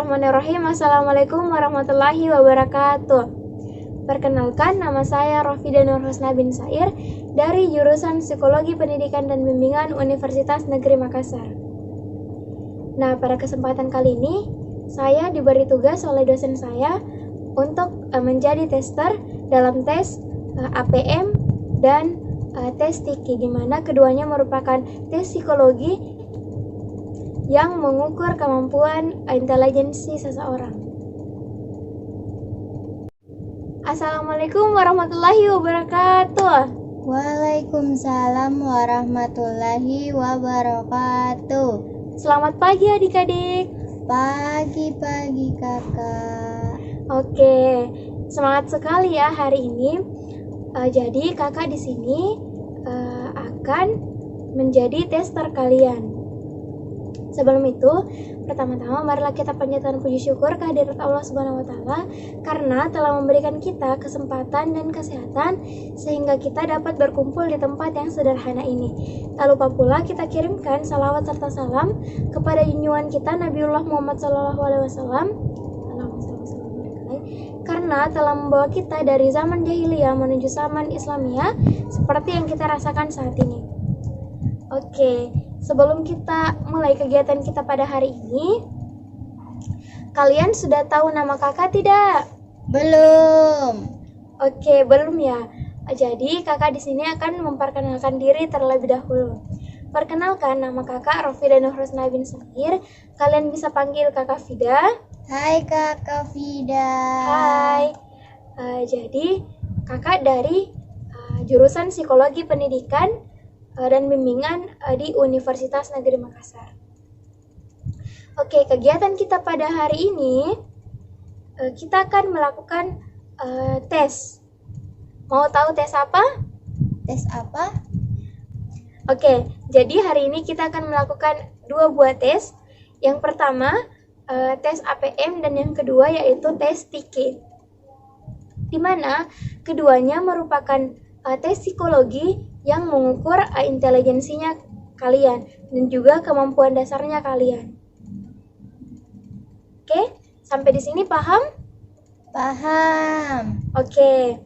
Bismillahirrahmanirrahim. Assalamualaikum warahmatullahi wabarakatuh. Perkenalkan, nama saya Rafida Nur Husna bin Sair dari jurusan Psikologi Pendidikan dan Bimbingan Universitas Negeri Makassar. Nah, pada kesempatan kali ini saya diberi tugas oleh dosen saya untuk menjadi tester dalam tes APM dan tes TIKI, di mana keduanya merupakan tes psikologi yang mengukur kemampuan intelijensi seseorang. Assalamualaikum warahmatullahi wabarakatuh. Waalaikumsalam warahmatullahi wabarakatuh. Selamat pagi adik-adik. Pagi-pagi kakak. Oke, semangat sekali ya hari ini. Jadi kakak di sini akan menjadi tester kalian. Sebelum itu, pertama-tama marilah kita panjatkan puji syukur kehadirat Allah Subhanahu wa taala karena telah memberikan kita kesempatan dan kesehatan sehingga kita dapat berkumpul di tempat yang sederhana ini. Tak lupa pula kita kirimkan salawat serta salam kepada junjungan kita Nabiullah Muhammad SAW karena telah membawa kita dari zaman jahiliyah menuju zaman Islamiyah seperti yang kita rasakan saat ini. Oke, sebelum kita mulai kegiatan kita pada hari ini, kalian sudah tahu nama kakak tidak? Belum. Oke, belum ya. Jadi kakak di sini akan memperkenalkan diri terlebih dahulu. Perkenalkan, nama kakak Rafida Nur Husna bin Sair. Kalian bisa panggil kakak Fida. Hai kakak Fida. Hai. Jadi kakak dari jurusan Psikologi Pendidikan dan Bimbingan di Universitas Negeri Makassar. Oke, kegiatan kita pada hari ini kita akan melakukan tes. Mau tahu tes apa? Tes apa? Oke, jadi hari ini kita akan melakukan 2 buah tes. Yang pertama tes APM dan yang kedua yaitu tes TIKI. Di mana keduanya merupakan tes psikologi yang mengukur intelijensinya kalian dan juga kemampuan dasarnya kalian. Oke, sampai di sini paham? Paham. Oke,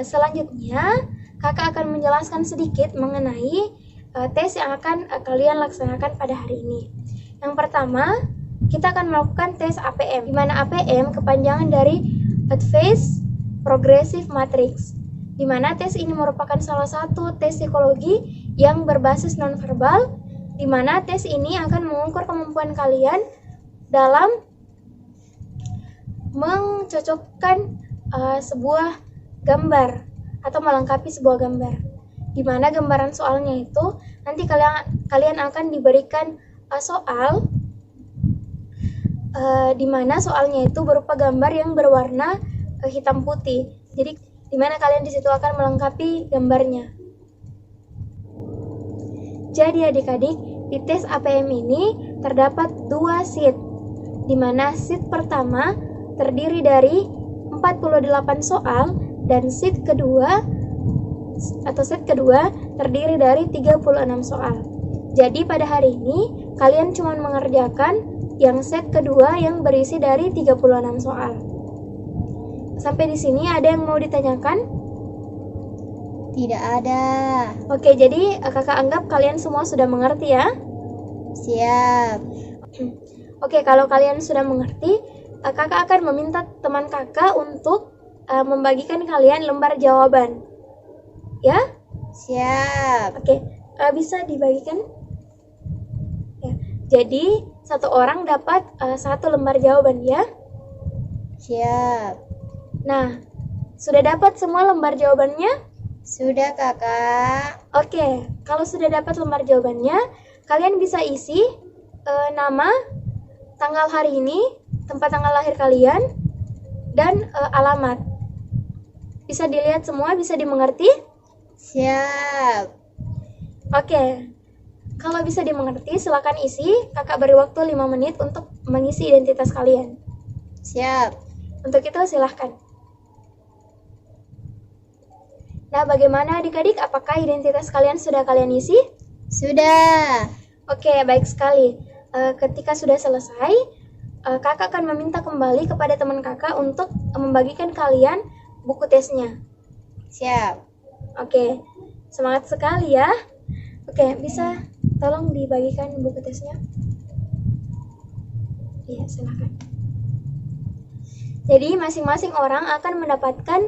selanjutnya kakak akan menjelaskan sedikit mengenai tes yang akan kalian laksanakan pada hari ini. Yang pertama, kita akan melakukan tes APM, di mana APM kepanjangan dari Advanced Progressive Matrix, di mana tes ini merupakan salah satu tes psikologi yang berbasis nonverbal, di mana tes ini akan mengukur kemampuan kalian dalam mencocokkan sebuah gambar atau melengkapi sebuah gambar, di mana gambaran soalnya itu nanti kalian akan diberikan soal di mana soalnya itu berupa gambar yang berwarna hitam putih. Jadi di mana kalian di situ akan melengkapi gambarnya. Jadi adik-adik, di tes APM ini terdapat 2 sheet, di mana sheet pertama terdiri dari 48 soal dan sheet kedua terdiri dari 36 soal. Jadi pada hari ini kalian cuma mengerjakan yang set kedua yang berisi dari 36 soal. Sampai di sini ada yang mau ditanyakan? Tidak ada. Oke, jadi kakak anggap kalian semua sudah mengerti ya? Siap. Oke, kalau kalian sudah mengerti, kakak akan meminta teman kakak untuk membagikan kalian lembar jawaban. Ya? Siap. Oke, bisa dibagikan? Ya. Jadi, satu orang dapat 1 lembar jawaban ya? Siap. Nah, sudah dapat semua lembar jawabannya? Sudah kakak. Oke, kalau sudah dapat lembar jawabannya, kalian bisa isi nama, tanggal hari ini, tempat tanggal lahir kalian, dan alamat. Bisa dilihat semua, bisa dimengerti? Siap. Oke, kalau bisa dimengerti, silakan isi. Kakak beri waktu 5 menit untuk mengisi identitas kalian. Siap. Untuk itu silahkan. Nah, bagaimana adik-adik? Apakah identitas kalian sudah kalian isi? Sudah. Oke, baik sekali. Ketika sudah selesai, kakak akan meminta kembali kepada teman kakak untuk membagikan kalian buku tesnya. Siap. Oke, semangat sekali ya. Oke, bisa tolong dibagikan buku tesnya? Iya, silakan. Jadi masing-masing orang akan mendapatkan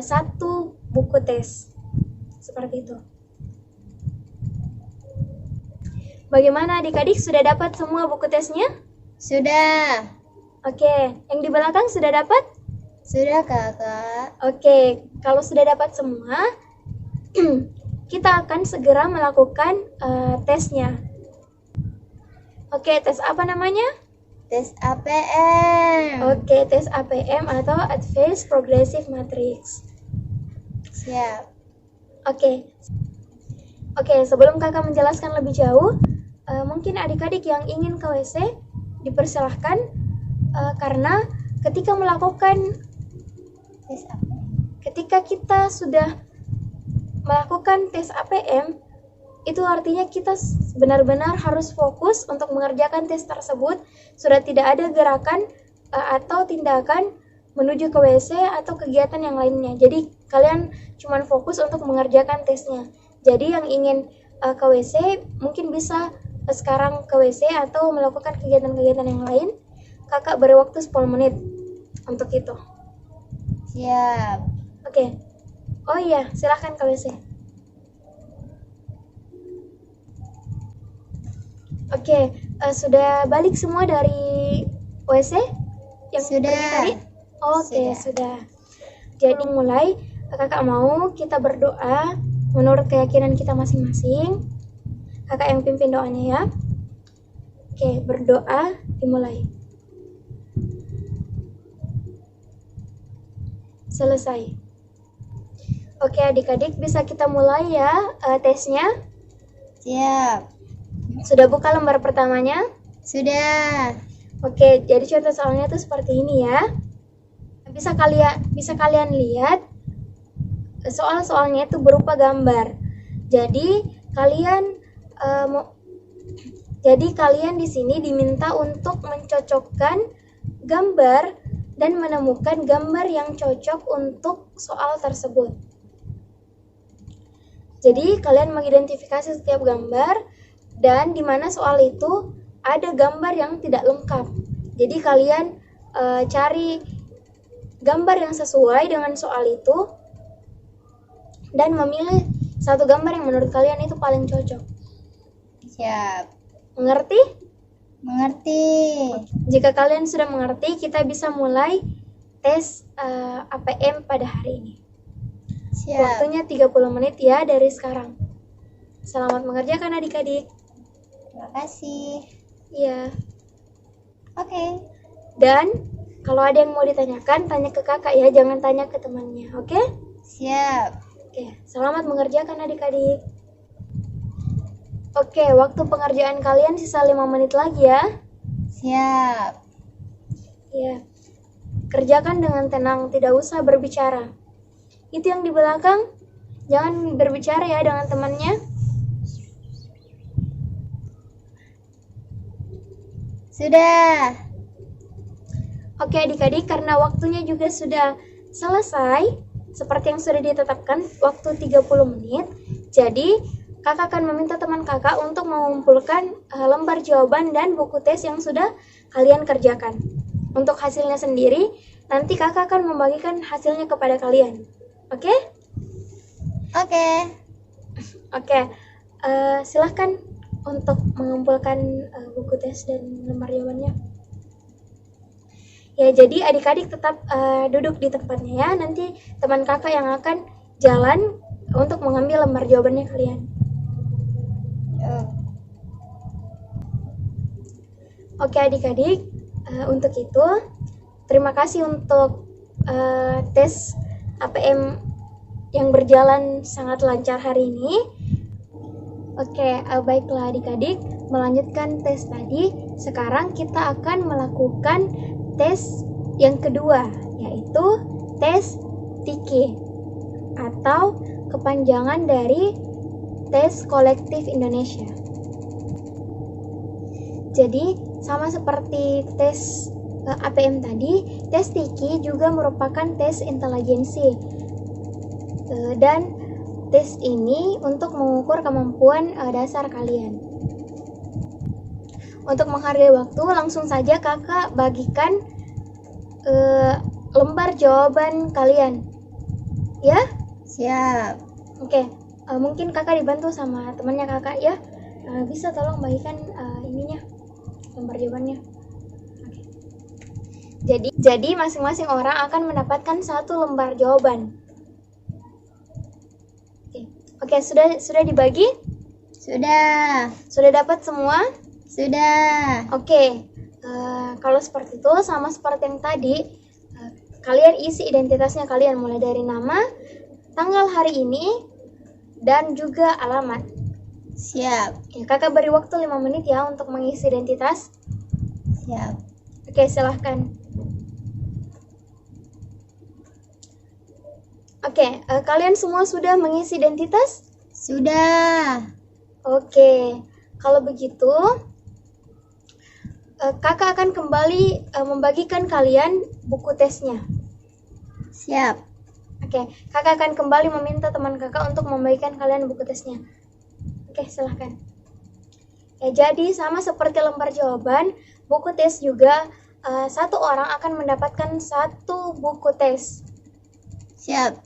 satu buku tes. Seperti itu. Bagaimana adik-adik, sudah dapat semua buku tesnya? Sudah. Oke, yang di belakang sudah dapat? Sudah, Kakak. Oke, kalau sudah dapat semua, kita akan segera melakukan tesnya. Oke, tes apa namanya? Tes APM. Oke, tes APM atau Advanced Progressive Matrix. Siap. Oke, sebelum kakak menjelaskan lebih jauh, mungkin adik-adik yang ingin ke WC dipersilahkan, karena ketika melakukan Tes APM. ketika kita sudah melakukan tes APM, itu artinya kita benar-benar harus fokus untuk mengerjakan tes tersebut. Sudah tidak ada gerakan atau tindakan menuju ke WC atau kegiatan yang lainnya. Jadi kalian cuma fokus untuk mengerjakan tesnya. Jadi yang ingin ke WC mungkin bisa sekarang ke WC atau melakukan kegiatan-kegiatan yang lain. Kakak beri waktu 10 menit untuk itu. Siap. Oke. Oh iya, silahkan ke WC. Oke, sudah balik semua dari WC? Yang Sudah. pergi tadi? Oke, Sudah. sudah. Jadi mulai, kakak mau kita berdoa menurut keyakinan kita masing-masing. Kakak yang pimpin doanya ya. Oke, berdoa dimulai. Selesai. Oke adik-adik, bisa kita mulai ya tesnya. Siap. Sudah buka lembar pertamanya? Sudah. Oke, jadi contoh soalnya tuh seperti ini ya. Bisa kalian lihat soal-soalnya itu berupa gambar. Jadi kalian di sini diminta untuk mencocokkan gambar dan menemukan gambar yang cocok untuk soal tersebut. Jadi kalian mengidentifikasi setiap gambar dan di mana soal itu ada gambar yang tidak lengkap. Jadi kalian cari gambar yang sesuai dengan soal itu dan memilih satu gambar yang menurut kalian itu paling cocok. Siap. Mengerti? Mengerti. Jika kalian sudah mengerti, kita bisa mulai tes APM pada hari ini. Siap. Waktunya 30 menit ya dari sekarang. Selamat mengerjakan adik-adik. Terima kasih. Iya. Oke. Dan kalau ada yang mau ditanyakan, tanya ke kakak ya, jangan tanya ke temannya, oke? Siap. Oke, selamat mengerjakan adik-adik. Oke, waktu pengerjaan kalian sisa 5 menit lagi ya. Siap. Iya. Kerjakan dengan tenang, tidak usah berbicara. Itu yang di belakang, jangan berbicara ya dengan temannya. Sudah. Oke adik-adik, karena waktunya juga sudah selesai, seperti yang sudah ditetapkan, waktu 30 menit. Jadi, kakak akan meminta teman kakak untuk mengumpulkan lembar jawaban dan buku tes yang sudah kalian kerjakan. Untuk hasilnya sendiri, nanti kakak akan membagikan hasilnya kepada kalian. Oke? Oke. Oke. Silahkan untuk mengumpulkan buku tes dan lembar jawabannya. Ya, jadi adik-adik tetap duduk di tempatnya ya. Nanti teman kakak yang akan jalan untuk mengambil lembar jawabannya kalian. Oke adik-adik, untuk itu terima kasih untuk tes APM yang berjalan sangat lancar hari ini. Oke, baiklah adik-adik, melanjutkan tes tadi. Sekarang kita akan melakukan tes yang kedua, yaitu tes TIKI atau kepanjangan dari Tes Kolektif Indonesia. Jadi, sama seperti tes APM tadi, tes TIKI juga merupakan tes intelijensi. Dan tes ini untuk mengukur kemampuan dasar kalian. Untuk menghargai waktu, langsung saja kakak bagikan lembar jawaban kalian. Ya? Siap. Oke. Mungkin kakak dibantu sama temannya kakak ya. Bisa tolong bagikan lembar jawabannya. Jadi masing-masing orang akan mendapatkan satu lembar jawaban. Oke, sudah dibagi? Sudah. Sudah dapat semua? Sudah. Oke. Kalau seperti itu sama seperti yang tadi, kalian isi identitasnya kalian mulai dari nama, tanggal hari ini, dan juga alamat. Siap. Ya, kakak beri waktu 5 menit ya untuk mengisi identitas. Siap. Oke, silahkan. Oke, kalian semua sudah mengisi identitas? Sudah. Oke, kalau begitu, kakak akan kembali membagikan kalian buku tesnya. Siap. Oke, kakak akan kembali meminta teman kakak untuk membagikan kalian buku tesnya. Oke, silahkan. Ya, jadi sama seperti lembar jawaban, buku tes juga satu orang akan mendapatkan satu buku tes. Siap.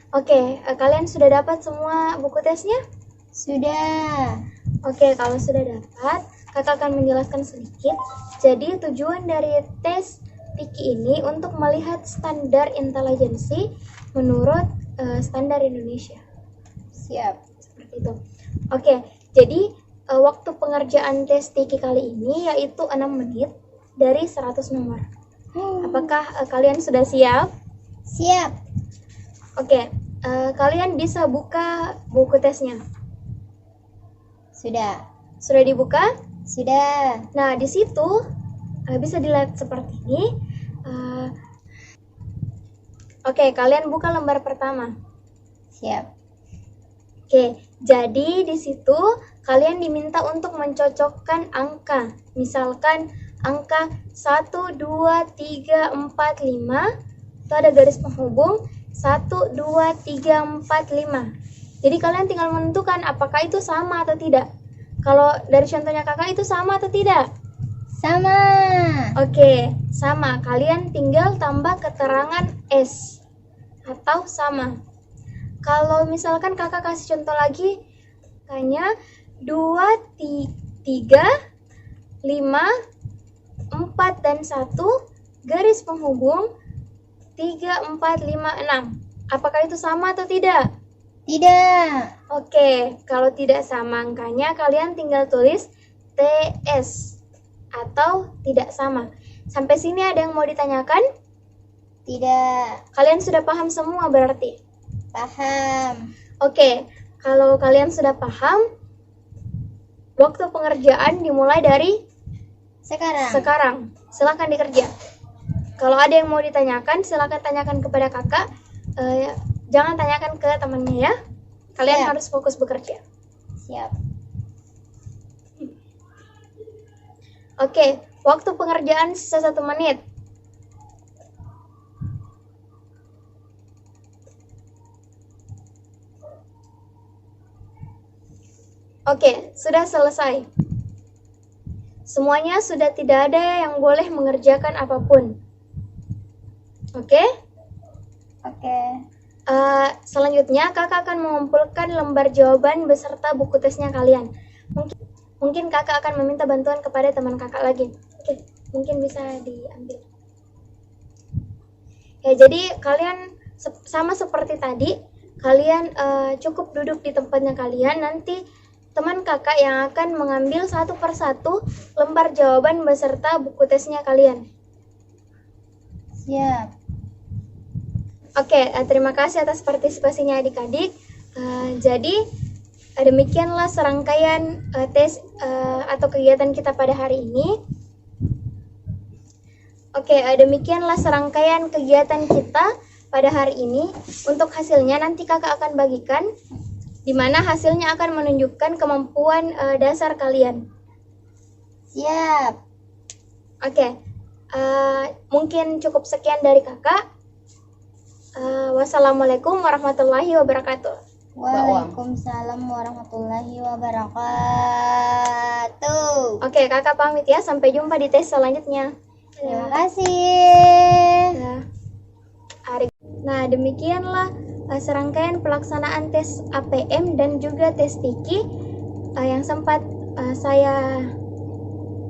Oke, kalian sudah dapat semua buku tesnya? Sudah. Oke, kalau sudah dapat, kakak akan menjelaskan sedikit. Jadi tujuan dari tes TIKI ini untuk melihat standar intelijensi menurut standar Indonesia. Siap. Seperti itu. Oke, jadi waktu pengerjaan tes TIKI kali ini yaitu 6 menit dari 100 nomor. Apakah kalian sudah siap? Siap. Oke, kalian bisa buka buku tesnya. Sudah. Sudah dibuka? Sudah. Nah, di situ bisa dilihat seperti ini. Oke, kalian buka lembar pertama. Siap. Oke, jadi di situ kalian diminta untuk mencocokkan angka. Misalkan angka 1, 2, 3, 4, 5. Itu ada garis penghubung 1, 2, 3, 4, 5. Jadi kalian tinggal menentukan apakah itu sama atau tidak. Kalau dari contohnya kakak itu sama atau tidak? Sama. Oke, sama. Kalian tinggal tambah keterangan S atau sama. Kalau misalkan kakak kasih contoh lagi, kayaknya 2, 3, 5, 4, dan 1, garis penghubung 3, 4, 5, 6. Apakah itu sama atau tidak? Tidak. Oke, kalau tidak sama angkanya, kalian tinggal tulis TS atau tidak sama. Sampai sini ada yang mau ditanyakan? Tidak. Kalian sudah paham semua berarti? Paham. Oke, kalau kalian sudah paham, waktu pengerjaan dimulai dari sekarang. Silakan dikerja. Kalau ada yang mau ditanyakan, silakan tanyakan kepada kakak. Jangan tanyakan ke temannya ya. Kalian Siap. harus fokus bekerja. Siap. Oke, waktu pengerjaan sisa 1 menit. Oke, sudah selesai. Semuanya sudah tidak ada yang boleh mengerjakan apapun. Oke? Oke. Selanjutnya kakak akan mengumpulkan lembar jawaban beserta buku tesnya kalian. Mungkin kakak akan meminta bantuan kepada teman kakak lagi. Oke, mungkin bisa diambil. Ya, jadi kalian sama seperti tadi, kalian cukup duduk di tempatnya kalian. Nanti teman kakak yang akan mengambil satu persatu lembar jawaban beserta buku tesnya kalian. Siap. Oke, terima kasih atas partisipasinya adik-adik. Jadi demikianlah serangkaian tes atau kegiatan kita pada hari ini. Oke, demikianlah serangkaian kegiatan kita pada hari ini. Untuk hasilnya nanti kakak akan bagikan, di mana hasilnya akan menunjukkan kemampuan dasar kalian. Siap. Oke, mungkin cukup sekian dari kakak. Wassalamualaikum warahmatullahi wabarakatuh. Waalaikumsalam warahmatullahi wabarakatuh. Oke, kakak pamit ya. Sampai jumpa di tes selanjutnya. Terima kasih. Nah, demikianlah serangkaian pelaksanaan tes APM dan juga tes TIKI yang sempat saya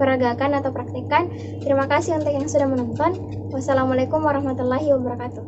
peragakan atau praktekkan. Terima kasih untuk yang sudah menonton. Wassalamualaikum warahmatullahi wabarakatuh.